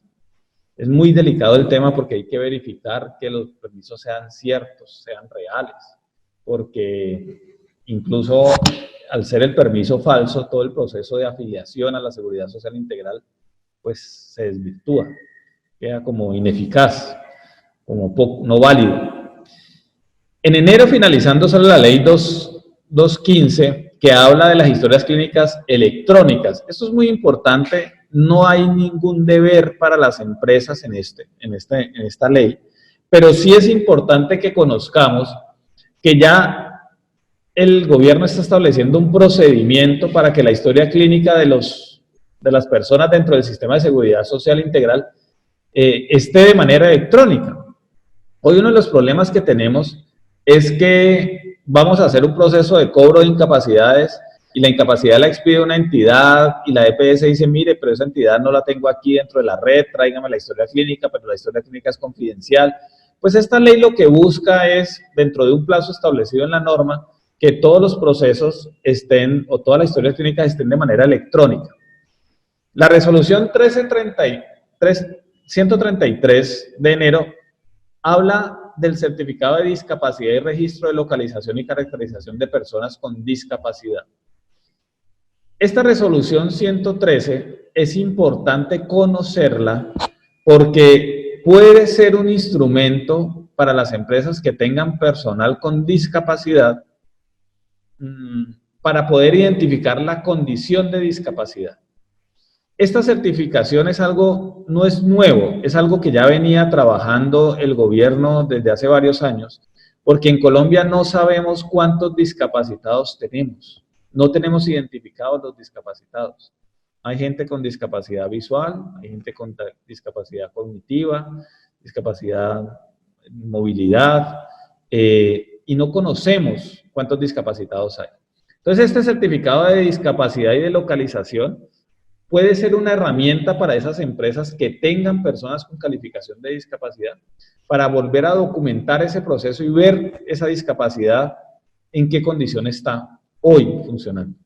Es muy delicado el tema porque hay que verificar que los permisos sean ciertos, sean reales, porque incluso al ser el permiso falso, todo el proceso de afiliación a la Seguridad Social Integral pues se desvirtúa, queda como ineficaz, como poco, no válido. En enero, finalizando, sale la ley 215, que habla de las historias clínicas electrónicas. Esto es muy importante. No hay ningún deber para las empresas en esta ley, pero sí es importante que conozcamos que ya el gobierno está estableciendo un procedimiento para que la historia clínica de las personas dentro del sistema de seguridad social integral esté de manera electrónica. Hoy uno de los problemas que tenemos es que vamos a hacer un proceso de cobro de incapacidades y la incapacidad la expide una entidad y la EPS dice, mire, pero esa entidad no la tengo aquí dentro de la red, tráigame la historia clínica, pero la historia clínica es confidencial. Pues esta ley lo que busca es, dentro de un plazo establecido en la norma, que todos los procesos estén, o todas las historias clínicas estén de manera electrónica. La resolución 133 de enero habla del certificado de discapacidad y registro de localización y caracterización de personas con discapacidad. Esta resolución 113 es importante conocerla porque puede ser un instrumento para las empresas que tengan personal con discapacidad para poder identificar la condición de discapacidad. Esta certificación es algo, no es nuevo, es algo que ya venía trabajando el gobierno desde hace varios años, porque en Colombia no sabemos cuántos discapacitados tenemos, no tenemos identificados los discapacitados. Hay gente con discapacidad visual, hay gente con discapacidad cognitiva, discapacidad movilidad, y no conocemos cuántos discapacitados hay. Entonces, este certificado de discapacidad y de localización puede ser una herramienta para esas empresas que tengan personas con calificación de discapacidad, para volver a documentar ese proceso y ver esa discapacidad en qué condición está hoy funcionando.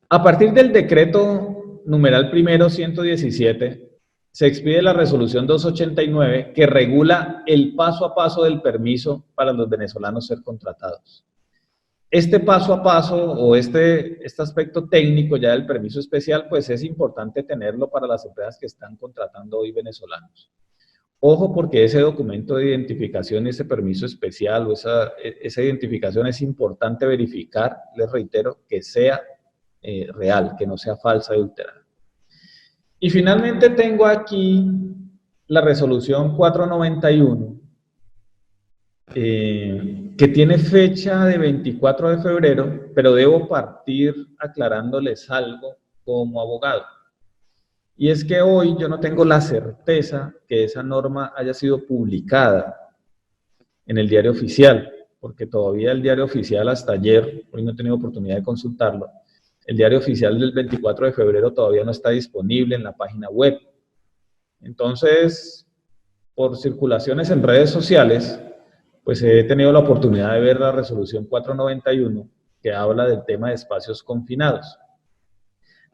A partir del decreto numeral primero 117, se expide la resolución 289 que regula el paso a paso del permiso para los venezolanos ser contratados. Este paso a paso o este aspecto técnico ya del permiso especial, pues es importante tenerlo para las empresas que están contratando hoy venezolanos. Ojo, porque ese documento de identificación, ese permiso especial o esa identificación es importante verificar, les reitero, que sea real, que no sea falsa y adulterada. Y finalmente tengo aquí la resolución 491, que tiene fecha de 24 de febrero, pero debo partir aclarándoles algo como abogado. Y es que hoy yo no tengo la certeza que esa norma haya sido publicada en el diario oficial, porque todavía el diario oficial hasta ayer, hoy no he tenido oportunidad de consultarlo, el diario oficial del 24 de febrero todavía no está disponible en la página web. Entonces, por circulaciones en redes sociales, pues he tenido la oportunidad de ver la resolución 491 que habla del tema de espacios confinados.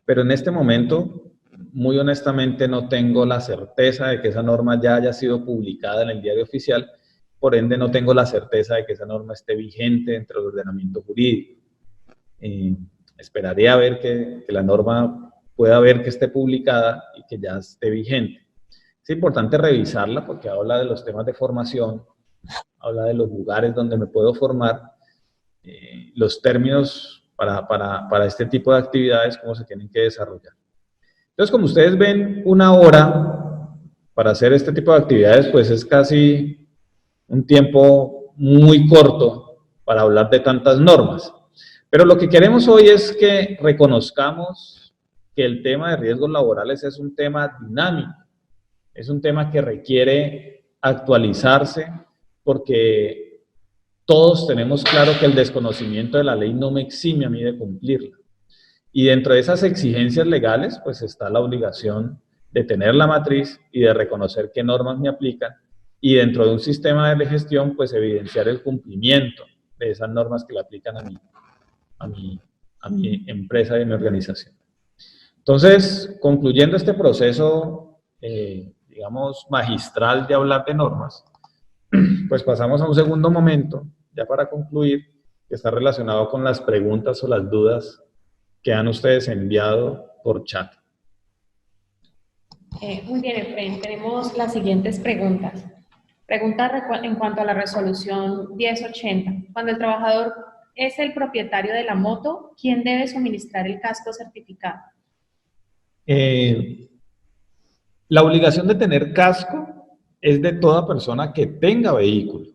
Pero en este momento, muy honestamente, no tengo la certeza de que esa norma ya haya sido publicada en el diario oficial, por ende no tengo la certeza de que esa norma esté vigente dentro del ordenamiento jurídico. Esperaré a ver que la norma pueda ver que esté publicada y que ya esté vigente. Es importante revisarla porque habla de los temas de formación, habla de los lugares donde me puedo formar, los términos para este tipo de actividades, cómo se tienen que desarrollar. Entonces, como ustedes ven, una hora para hacer este tipo de actividades, pues es casi un tiempo muy corto para hablar de tantas normas. Pero lo que queremos hoy es que reconozcamos que el tema de riesgos laborales es un tema dinámico, es un tema que requiere actualizarse porque todos tenemos claro que el desconocimiento de la ley no me exime a mí de cumplirla. Y dentro de esas exigencias legales, pues está la obligación de tener la matriz y de reconocer qué normas me aplican y dentro de un sistema de gestión, pues evidenciar el cumplimiento de esas normas que le aplican a mi empresa y a mi organización. Entonces, concluyendo este proceso, digamos, magistral de hablar de normas, pues pasamos a un segundo momento, ya para concluir, que está relacionado con las preguntas o las dudas que han ustedes enviado por chat. Muy bien, Efraín, tenemos las siguientes preguntas. Pregunta en cuanto a la resolución 1080. Cuando el trabajador es el propietario de la moto, ¿quién debe suministrar el casco certificado? La obligación de tener casco es de toda persona que tenga vehículo.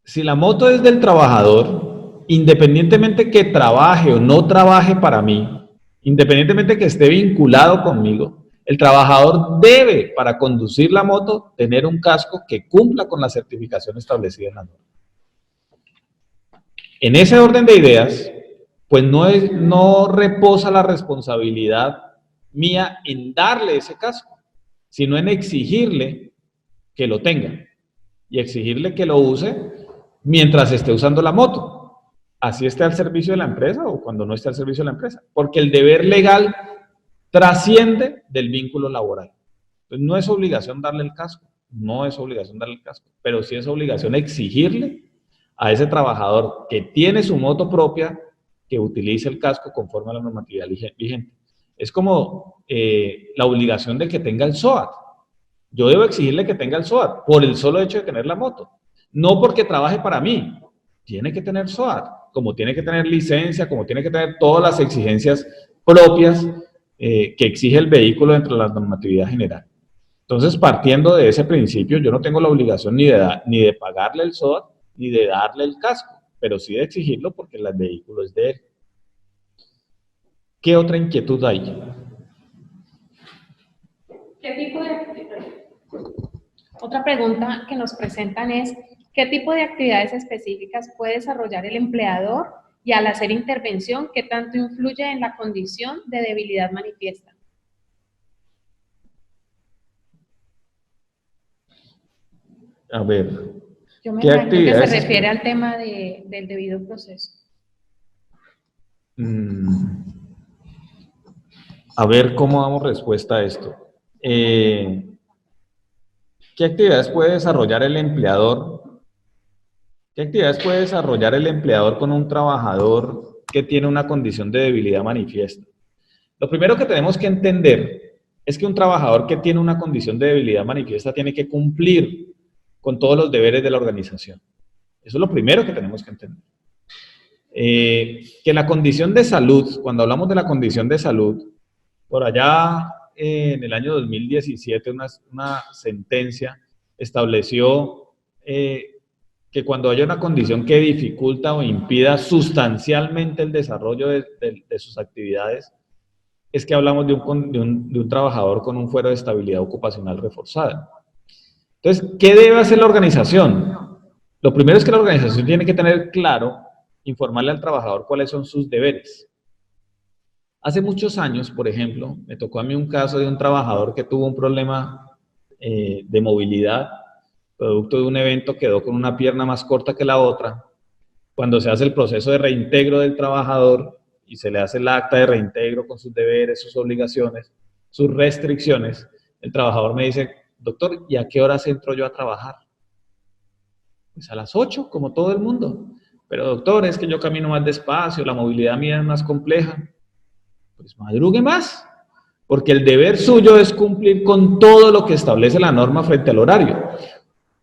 Si la moto es del trabajador, independientemente que trabaje o no trabaje para mí, independientemente que esté vinculado conmigo, el trabajador debe, para conducir la moto, tener un casco que cumpla con la certificación establecida en la norma. En ese orden de ideas, pues no reposa la responsabilidad mía en darle ese casco, sino en exigirle que lo tenga y exigirle que lo use mientras esté usando la moto, así esté al servicio de la empresa o cuando no esté al servicio de la empresa, porque el deber legal trasciende del vínculo laboral. Entonces, no es obligación darle el casco, no es obligación darle el casco, pero sí es obligación exigirle a ese trabajador que tiene su moto propia que utilice el casco conforme a la normatividad vigente. Es como la obligación de que tenga el SOAT. Yo debo exigirle que tenga el SOAT por el solo hecho de tener la moto. No porque trabaje para mí, tiene que tener SOAT, como tiene que tener licencia, como tiene que tener todas las exigencias propias que exige el vehículo dentro de la normatividad general. Entonces, partiendo de ese principio, yo no tengo la obligación ni de pagarle el SOAT, ni de darle el casco, pero sí de exigirlo porque el vehículo es de él. ¿Qué otra inquietud hay? ¿Qué tipo de... Otra pregunta que nos presentan es, ¿qué tipo de actividades específicas puede desarrollar el empleador Y al hacer intervención, ¿qué tanto influye en la condición de debilidad manifiesta? A ver, Yo me ¿qué imagino que se actividades? refiere al tema del debido proceso. A ver cómo damos respuesta a esto. ¿Qué actividades puede desarrollar el empleador? ¿Qué actividades puede desarrollar el empleador con un trabajador que tiene una condición de debilidad manifiesta? Lo primero que tenemos que entender es que un trabajador que tiene una condición de debilidad manifiesta tiene que cumplir con todos los deberes de la organización. Eso es lo primero que tenemos que entender. Que la condición de salud, cuando hablamos de la condición de salud, por allá en el año 2017 una sentencia estableció que cuando haya una condición que dificulta o impida sustancialmente el desarrollo de sus actividades, es que hablamos de un trabajador con un fuero de estabilidad ocupacional reforzada. Entonces, ¿qué debe hacer la organización? Lo primero es que la organización tiene que tener claro, informarle al trabajador cuáles son sus deberes. Hace muchos años, por ejemplo, me tocó a mí un caso de un trabajador que tuvo un problema de movilidad, producto de un evento, quedó con una pierna más corta que la otra. Cuando se hace el proceso de reintegro del trabajador y se le hace el acta de reintegro con sus deberes, sus obligaciones, sus restricciones, el trabajador me dice, doctor, ¿y a qué horas entro yo a trabajar? Pues a las 8, como todo el mundo. Pero doctor, es que yo camino más despacio, la movilidad mía es más compleja. Pues madrugue más, porque el deber suyo es cumplir con todo lo que establece la norma frente al horario.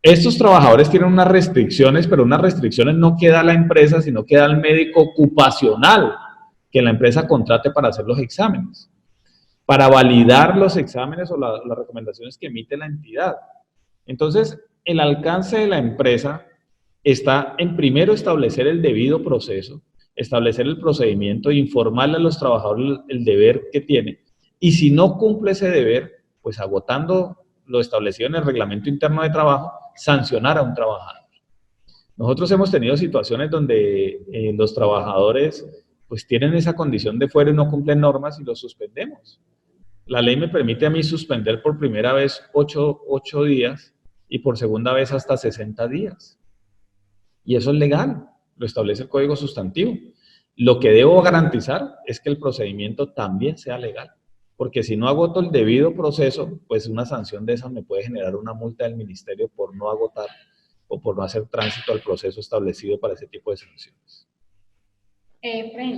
Estos trabajadores tienen unas restricciones, pero unas restricciones no que da la empresa, sino que da el médico ocupacional que la empresa contrate para hacer los exámenes, para validar los exámenes o las recomendaciones que emite la entidad. Entonces, el alcance de la empresa está en primero establecer el debido proceso, establecer el procedimiento, informarle a los trabajadores el deber que tiene. Y si no cumple ese deber, pues agotando lo establecido en el reglamento interno de trabajo, sancionar a un trabajador. Nosotros hemos tenido situaciones donde los trabajadores pues tienen esa condición de fuera y no cumplen normas y los suspendemos. La ley me permite a mí suspender por primera vez 8 días y por segunda vez hasta 60 días. Y eso es legal, lo establece el Código Sustantivo. Lo que debo garantizar es que el procedimiento también sea legal, porque si no agoto el debido proceso, pues una sanción de esas me puede generar una multa del ministerio por no agotar o por no hacer tránsito al proceso establecido para ese tipo de sanciones.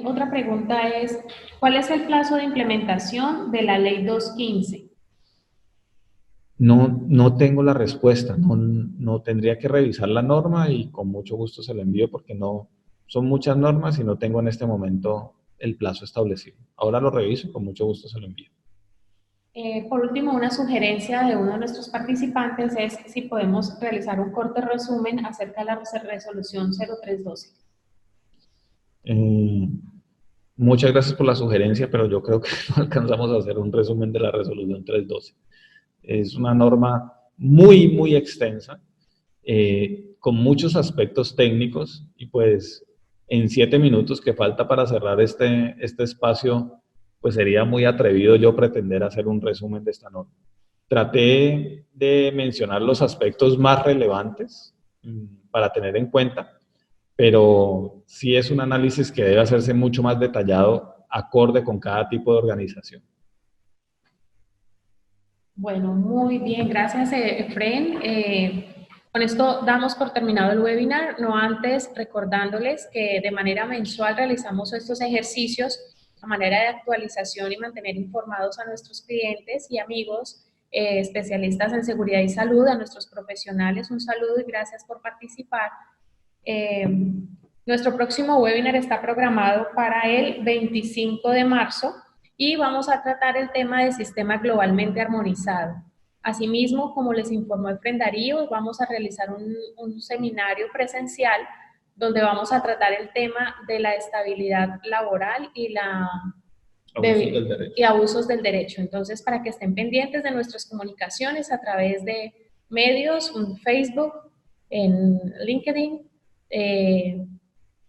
Otra pregunta es, ¿cuál es el plazo de implementación de la ley 215? No tengo la respuesta, no tendría que revisar la norma y con mucho gusto se la envío porque no son muchas normas y no tengo en este momento el plazo establecido. Ahora lo reviso y con mucho gusto se lo envío. Por último, una sugerencia de uno de nuestros participantes es si podemos realizar un corto resumen acerca de la resolución 0312. Muchas gracias por la sugerencia, pero yo creo que no alcanzamos a hacer un resumen de la resolución 312. Es una norma muy extensa, con muchos aspectos técnicos y pues en 7 minutos que falta para cerrar este espacio, pues sería muy atrevido yo pretender hacer un resumen de esta norma. Traté de mencionar los aspectos más relevantes para tener en cuenta, pero sí es un análisis que debe hacerse mucho más detallado, acorde con cada tipo de organización. Bueno, muy bien, gracias Efren. Con esto damos por terminado el webinar, no antes recordándoles que de manera mensual realizamos estos ejercicios a manera de actualización y mantener informados a nuestros clientes y amigos especialistas en seguridad y salud, a nuestros profesionales. Un saludo y gracias por participar. Nuestro próximo webinar está programado para el 25 de marzo y vamos a tratar el tema de sistema globalmente armonizado. Asimismo, como les informó Efren Darío, vamos a realizar un seminario presencial donde vamos a tratar el tema de la estabilidad laboral y abusos del derecho. Entonces, para que estén pendientes de nuestras comunicaciones a través de medios, en Facebook, en LinkedIn,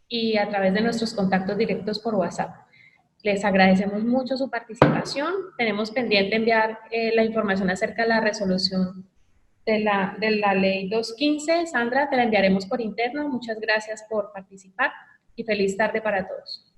y a través de nuestros contactos directos por WhatsApp. Les agradecemos mucho su participación. Tenemos pendiente enviar la información acerca de la resolución de la ley 215. Sandra, te la enviaremos por interno. Muchas gracias por participar y feliz tarde para todos.